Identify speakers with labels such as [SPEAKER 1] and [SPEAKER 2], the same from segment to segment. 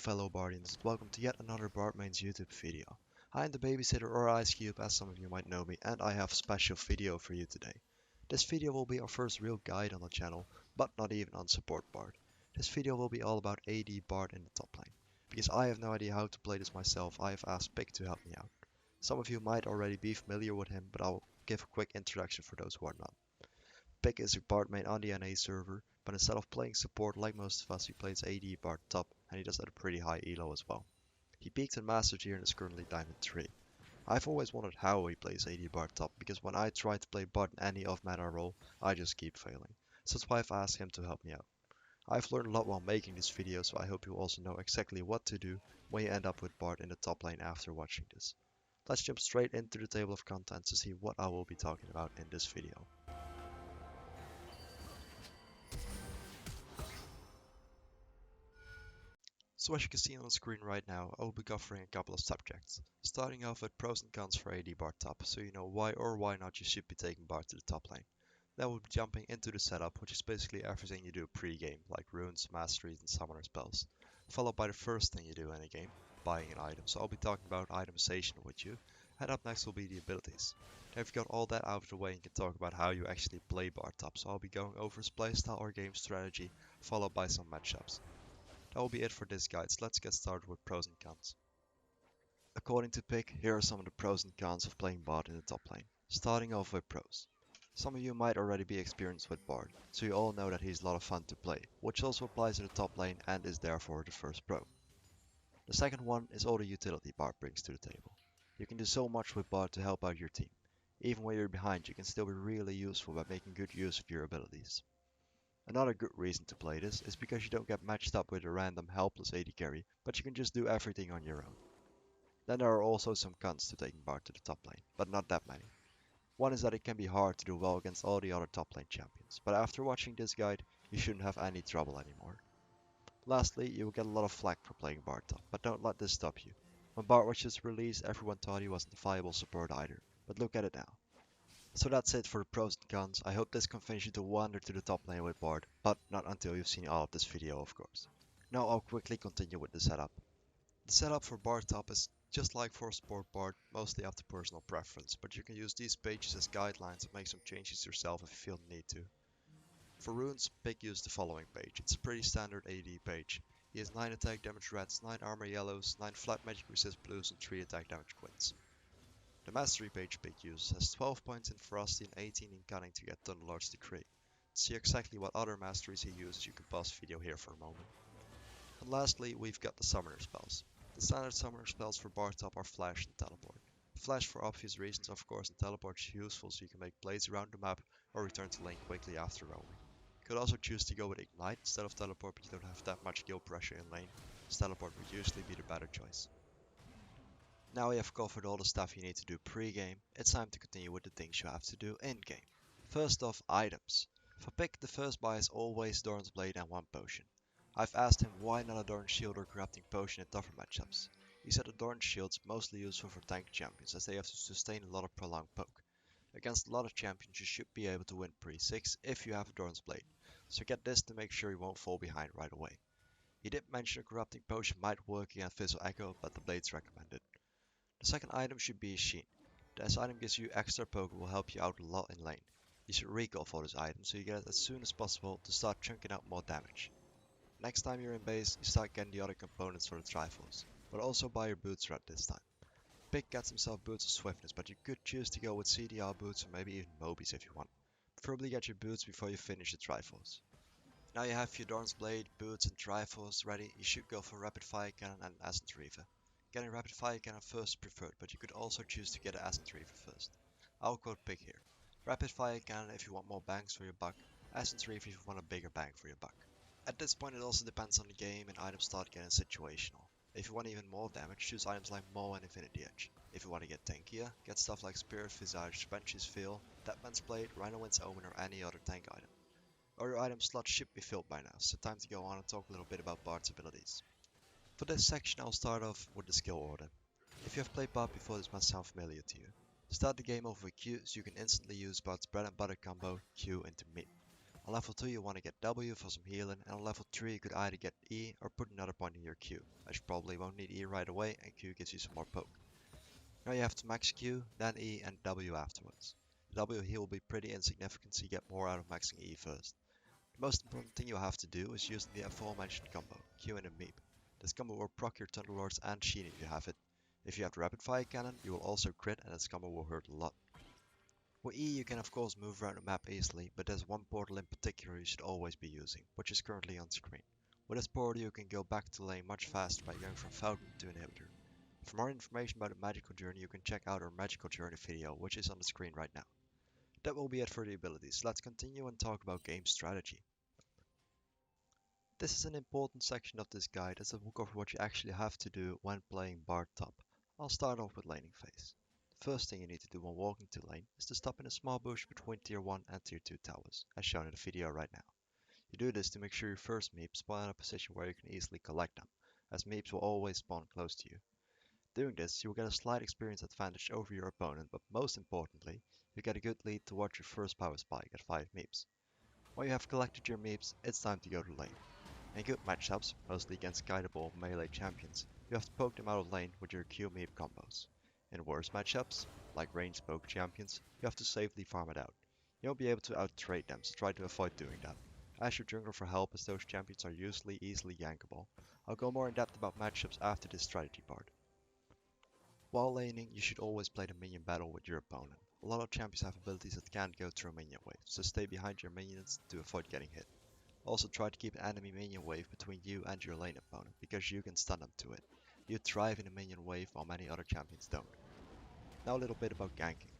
[SPEAKER 1] fellow Bardians, welcome to yet another BardMains YouTube video. I am the Babysitter or Ice Cube as some of you might know me, and I have a special video for you today. This video will be our first real guide on the channel, but not even on support Bard. This video will be all about AD Bard in the top lane. Because I have no idea how to play this myself, I have asked Picc to help me out. Some of you might already be familiar with him, but I'll give a quick introduction for those who are not. Picc is a Bard main on the NA server, but instead of playing support like most of us, he plays AD Bard top, and he does at a pretty high elo as well. He peaked in Master Tier and is currently Diamond 3. I've always wondered how he plays AD Bard top, because when I try to play Bard in any off-meta role, I just keep failing. So that's why I've asked him to help me out. I've learned a lot while making this video, so I hope you also know exactly what to do when you end up with Bard in the top lane after watching this. Let's jump straight into the table of contents to see what I will be talking about in this video. So as you can see on the screen right now, I will be covering a couple of subjects, starting off with pros and cons for AD Bard top, so you know why or why not you should be taking Bard to the top lane. Then we'll be jumping into the setup, which is basically everything you do pre-game, like runes, masteries and summoner spells, followed by the first thing you do in a game, buying an item, so I'll be talking about itemization with you, and up next will be the abilities. Now if you got all that out of the way, you can talk about how you actually play Bard top, so I'll be going over his playstyle or game strategy, followed by some matchups. That will be it for this guide, so let's get started with pros and cons. According to Picc, here are some of the pros and cons of playing Bard in the top lane. Starting off with pros. Some of you might already be experienced with Bard, so you all know that he's a lot of fun to play, which also applies to the top lane and is therefore the first pro. The second one is all the utility Bard brings to the table. You can do so much with Bard to help out your team. Even when you're behind, you can still be really useful by making good use of your abilities. Another good reason to play this is because you don't get matched up with a random helpless AD carry, but you can just do everything on your own. Then there are also some cons to taking Bard to the top lane, but not that many. One is that it can be hard to do well against all the other top lane champions, but after watching this guide, you shouldn't have any trouble anymore. Lastly, you will get a lot of flack for playing Bard top, but don't let this stop you. When Bard was just released, everyone thought he wasn't a viable support either, but look at it now. So that's it for the pros and cons. I hope this convinces you to wander to the top lane with Bard, but not until you've seen all of this video of course. Now I'll quickly continue with the setup. The setup for Bard top is just like for support Bard, mostly up to personal preference, but you can use these pages as guidelines and make some changes yourself if you feel the need to. For runes, Picc used the following page. It's a pretty standard AD page. He has 9 attack damage reds, 9 armor yellows, 9 flat magic resist blues and 3 attack damage quints. The mastery page Picc uses has 12 points in Frosty and 18 in Cunning to get Thunderlord's Decree. To see exactly what other masteries he uses, you can pause the video here for a moment. And lastly, we've got the summoner spells. The standard summoner spells for Bard top are Flash and Teleport. Flash for obvious reasons of course, and Teleport is useful so you can make plays around the map or return to lane quickly after roaming. You could also choose to go with Ignite instead of Teleport, but you don't have that much kill pressure in lane, so Teleport would usually be the better choice. Now we have covered all the stuff you need to do pre-game, it's time to continue with the things you have to do in-game. First off, items. For Picc, the first buy is always Doran's Blade and 1 potion. I've asked him why not a Doran's Shield or Corrupting Potion in tougher matchups. He said the Doran's Shield's mostly useful for tank champions as they have to sustain a lot of prolonged poke. Against a lot of champions you should be able to win pre-6 if you have a Doran's Blade, so get this to make sure you won't fall behind right away. He did mention a Corrupting Potion might work against Visual Echo, but the Blade's recommended. The second item should be a Sheen. This item gives you extra poke and will help you out a lot in lane. You should recall for this item so you get it as soon as possible to start chunking out more damage. Next time you're in base, you start getting the other components for the Triforce, but also buy your boots red this time. Picc gets himself boots of swiftness, but you could choose to go with CDR boots or maybe even Mobies if you want. Preferably get your boots before you finish the Triforce. Now you have your Doran's Blade, boots and Triforce ready, you should go for Rapid Fire Cannon and Essence Reaver. Getting Rapid Fire Cannon first is preferred, but you could also choose to get an Essence Reaver first. I'll quote Picc here. Rapid Fire Cannon if you want more bangs for your buck, Essence Reaver if you want a bigger bang for your buck. At this point it also depends on the game and items start getting situational. If you want even more damage, choose items like Maul and Infinity Edge. If you want to get tankier, get stuff like Spirit Visage, Bench's Veil, Deadman's Blade, Rhino Wind's Omen or any other tank item. Or your item slot should be filled by now, so time to go on and talk a little bit about Bard's abilities. For this section I'll start off with the skill order. If you have played Bard before, this must sound familiar to you. Start the game off with Q so you can instantly use Bard's bread and butter combo Q into meep. On level 2 you want to get W for some healing, and on level 3 you could either get E or put another point in your Q, as you probably won't need E right away and Q gives you some more poke. Now you have to max Q, then E and W afterwards. The W heal will be pretty insignificant, so you get more out of maxing E first. The most important thing you have to do is using the aforementioned combo, Q and a meep. This combo will proc your Thunderlords and Sheen if you have it. If you have the rapid fire cannon, you will also crit and this combo will hurt a lot. With E you can of course move around the map easily, but there's one portal in particular you should always be using, which is currently on screen. With this portal you can go back to lane much faster by going from Falcon to Inhibitor. For more information about the magical journey you can check out our magical journey video, which is on the screen right now. That will be it for the abilities. Let's continue and talk about game strategy. This is an important section of this guide as it will cover what you actually have to do when playing Bard top. I'll start off with laning phase. The first thing you need to do when walking to lane is to stop in a small bush between tier 1 and tier 2 towers, as shown in the video right now. You do this to make sure your first meeps spawn in a position where you can easily collect them, as meeps will always spawn close to you. Doing this, you will get a slight experience advantage over your opponent, but most importantly, you get a good lead towards your first power spike at 5 meeps. When you have collected your meeps, it's time to go to lane. In good matchups, mostly against guidable melee champions, you have to poke them out of lane with your Q meep combos. In worse matchups, like ranged poke champions, you have to safely farm it out. You won't be able to out-trade them, so try to avoid doing that. Ask your jungler for help as those champions are usually easily gankable. I'll go more in depth about matchups after this strategy part. While laning, you should always play the minion battle with your opponent. A lot of champions have abilities that can't go through a minion wave, so stay behind your minions to avoid getting hit. Also try to keep an enemy minion wave between you and your lane opponent, because you can stun them to it. You thrive in a minion wave while many other champions don't. Now a little bit about ganking.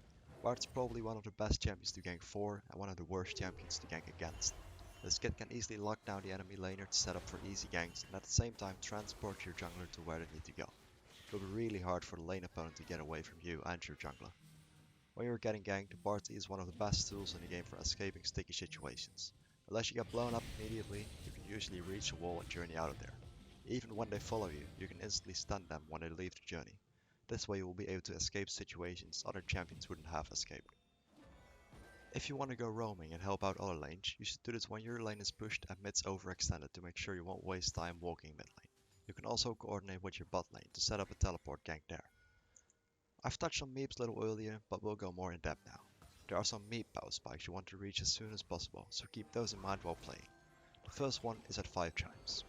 [SPEAKER 1] Bard's probably one of the best champions to gank for and one of the worst champions to gank against. This kit can easily lock down the enemy laner to set up for easy ganks and at the same time transport your jungler to where they need to go. It will be really hard for the lane opponent to get away from you and your jungler. When you're getting ganked, Bardr is one of the best tools in the game for escaping sticky situations. Unless you get blown up immediately, you can usually reach a wall and journey out of there. Even when they follow you, you can instantly stun them when they leave the journey. This way you will be able to escape situations other champions wouldn't have escaped. If you want to go roaming and help out other lanes, you should do this when your lane is pushed and mid's overextended to make sure you won't waste time walking mid lane. You can also coordinate with your bot lane to set up a teleport gank there. I've touched on meeps a little earlier, but we'll go more in depth now. There are some meep power spikes you want to reach as soon as possible, so keep those in mind while playing. The first one is at 5 chimes.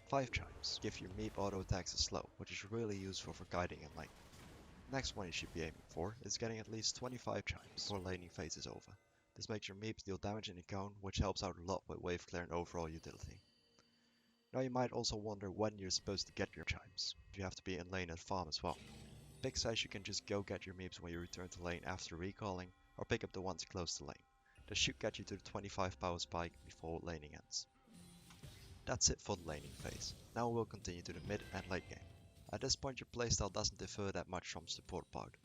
[SPEAKER 1] 5 chimes give your meep auto attacks a slow, which is really useful for guiding in lane. The next one you should be aiming for is getting at least 25 chimes before laning phase is over. This makes your meeps deal damage in the cone, which helps out a lot with wave clear and overall utility. Now you might also wonder when you're supposed to get your chimes. You have to be in lane and farm as well. Picc says you can just go get your meeps when you return to lane after recalling, or pick up the ones close to lane. This should get you to the 25 power spike before laning ends. That's it for the laning phase. Now we'll continue to the mid and late game. At this point your playstyle doesn't differ that much from support Bard.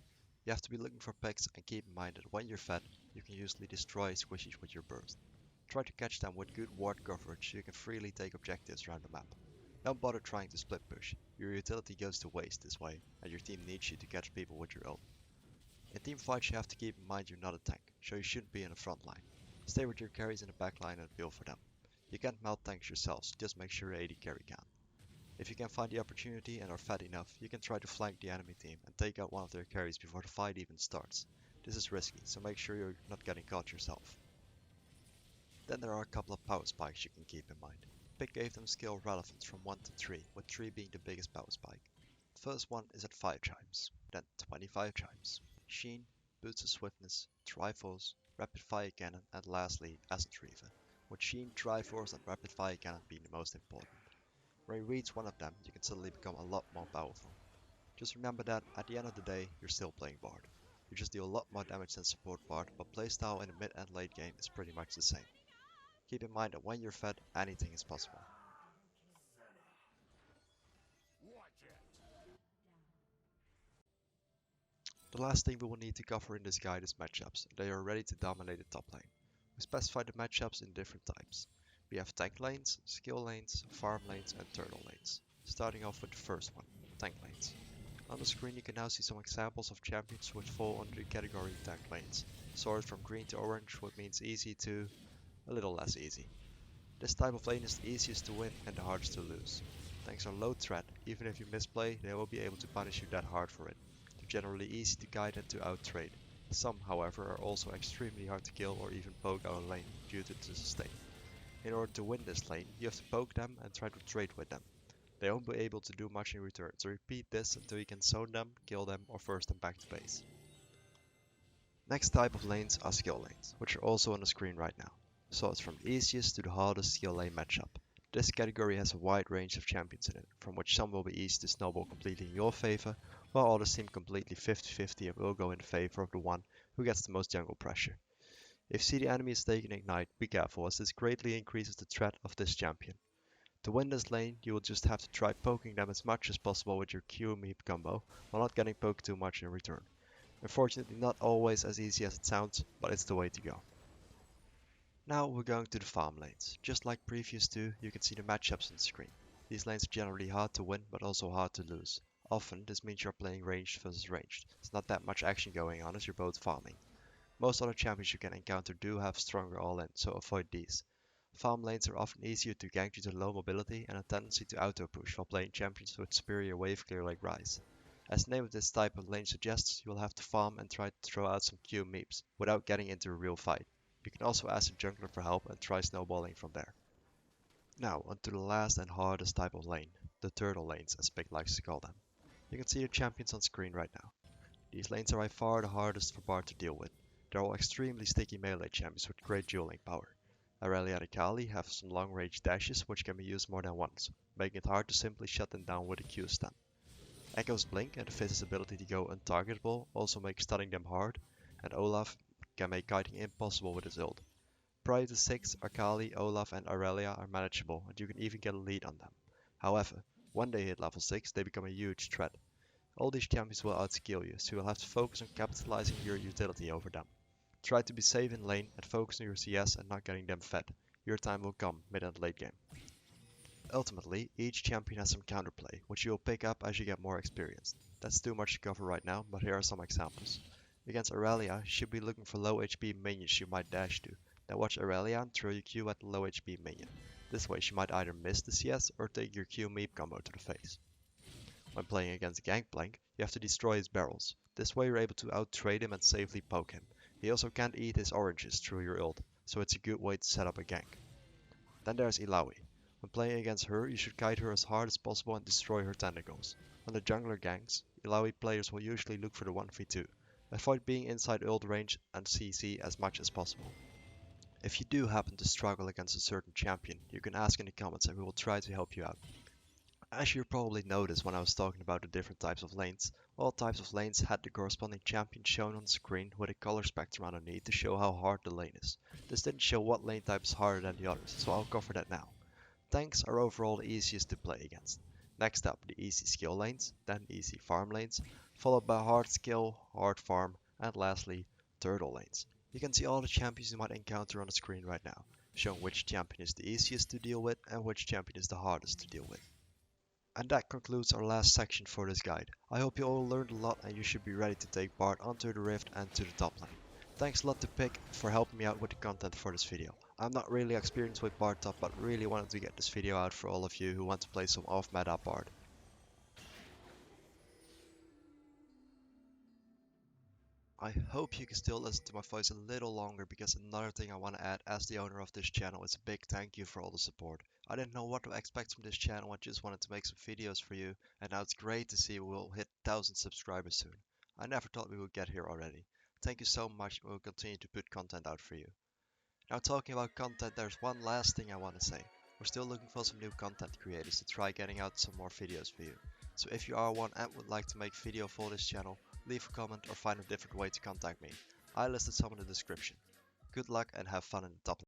[SPEAKER 1] You have to be looking for picks and keep in mind that when you're fed, you can usually destroy squishies with your burst. Try to catch them with good ward coverage so you can freely take objectives around the map. Don't bother trying to split push, your utility goes to waste this way, and your team needs you to catch people with your ult. In team fights you have to keep in mind you're not a tank, so you shouldn't be in the front line. Stay with your carries in the back line and build for them. You can't melt tanks yourselves, just make sure your AD carry can. If you can find the opportunity and are fat enough, you can try to flank the enemy team and take out one of their carries before the fight even starts. This is risky, so make sure you're not getting caught yourself. Then there are a couple of power spikes you can keep in mind. Picc gave them skill relevance from 1 to 3, with 3 being the biggest power spike. The first one is at 5 chimes, then 25 chimes. Sheen, Boots of Swiftness, Triforce, Rapid Fire Cannon, and lastly, Acid Reaver, with Sheen, Triforce, and Rapid Fire Cannon being the most important. When you reach one of them, you can suddenly become a lot more powerful. Just remember that, at the end of the day, you're still playing Bard. You just deal a lot more damage than support Bard, but playstyle in the mid and late game is pretty much the same. Keep in mind that when you're fed, anything is possible. The last thing we will need to cover in this guide is matchups. They are ready to dominate the top lane. We specify the matchups in different types. We have tank lanes, skill lanes, farm lanes, and turtle lanes. Starting off with the first one, tank lanes. On the screen you can now see some examples of champions which fall under the category tank lanes. Sorted from green to orange, which means easy to a little less easy. This type of lane is the easiest to win and the hardest to lose. Tanks are low threat, even if you misplay, they will be able to punish you that hard for it. They're generally easy to guide and to out-trade. Some, however, are also extremely hard to kill or even poke out a lane due to the sustain. In order to win this lane, you have to poke them and try to trade with them. They won't be able to do much in return, so repeat this until you can zone them, kill them, or force them back to base. Next type of lanes are skill lanes, which are also on the screen right now. So it's from the easiest to the hardest skill lane matchup. This category has a wide range of champions in it, from which some will be easy to snowball completely in your favor, while others seem completely 50-50 and will go in favor of the one who gets the most jungle pressure. If you see the enemy is taking Ignite, be careful as this greatly increases the threat of this champion. To win this lane, you will just have to try poking them as much as possible with your Q meep combo, while not getting poked too much in return. Unfortunately not always as easy as it sounds, but it's the way to go. Now we're going to the farm lanes. Just like previous two, you can see the matchups on the screen. These lanes are generally hard to win, but also hard to lose. Often this means you're playing ranged versus ranged. There's not that much action going on as you're both farming. Most other champions you can encounter do have stronger all-in, so avoid these. Farm lanes are often easier to gank due to low mobility and a tendency to auto-push while playing champions with superior wave clear like Ryze. As the name of this type of lane suggests, you will have to farm and try to throw out some Q meeps without getting into a real fight. You can also ask the jungler for help and try snowballing from there. Now onto the last and hardest type of lane, the turtle lanes as Picc likes to call them. You can see the champions on screen right now. These lanes are by far the hardest for Bard to deal with. They're all extremely sticky melee champions with great dueling power. Irelia and Akali have some long range dashes which can be used more than once, making it hard to simply shut them down with a Q stun. Echo's blink and Fizz's ability to go untargetable also make stunning them hard, and Olaf can make kiting impossible with his ult. Prior to 6, Akali, Olaf and Irelia are manageable and you can even get a lead on them. However, when they hit level 6 they become a huge threat. All these champions will outskill you, so you'll have to focus on capitalizing your utility over them. Try to be safe in lane and focus on your CS and not getting them fed. Your time will come mid and late game. Ultimately, each champion has some counterplay, which you will pick up as you get more experienced. That's too much to cover right now, but here are some examples. Against Irelia, you should be looking for low HP minions you might dash to. Then watch Irelia and throw your Q at the low HP minion. This way she might either miss the CS or take your Q meep combo to the face. When playing against Gangplank, you have to destroy his barrels. This way you're able to out-trade him and safely poke him. He also can't eat his oranges through your ult, so it's a good way to set up a gank. Then there's Illaoi. When playing against her, you should kite her as hard as possible and destroy her tentacles. On the jungler ganks, Illaoi players will usually look for the 1v2. Avoid being inside ult range and CC as much as possible. If you do happen to struggle against a certain champion, you can ask in the comments and we will try to help you out. As you probably noticed when I was talking about the different types of lanes, all types of lanes had the corresponding champion shown on the screen with a color spectrum underneath to show how hard the lane is. This didn't show what lane type is harder than the others, so I'll cover that now. Tanks are overall the easiest to play against. Next up, the easy skill lanes, then easy farm lanes, followed by hard skill, hard farm, and lastly, turtle lanes. You can see all the champions you might encounter on the screen right now, showing which champion is the easiest to deal with and which champion is the hardest to deal with. And that concludes our last section for this guide. I hope you all learned a lot and you should be ready to take Bard onto the Rift and to the top lane. Thanks a lot to Picc for helping me out with the content for this video. I'm not really experienced with Bard top, but really wanted to get this video out for all of you who want to play some off-meta Bard. I hope you can still listen to my voice a little longer because another thing I want to add as the owner of this channel is a big thank you for all the support. I didn't know what to expect from this channel, I just wanted to make some videos for you, and now it's great to see we'll hit 1000 subscribers soon. I never thought we would get here already. Thank you so much, and we'll continue to put content out for you. Now talking about content, there's one last thing I want to say. We're still looking for some new content creators to try getting out some more videos for you. So if you are one and would like to make video for this channel, leave a comment or find a different way to contact me. I listed some in the description. Good luck and have fun in the top.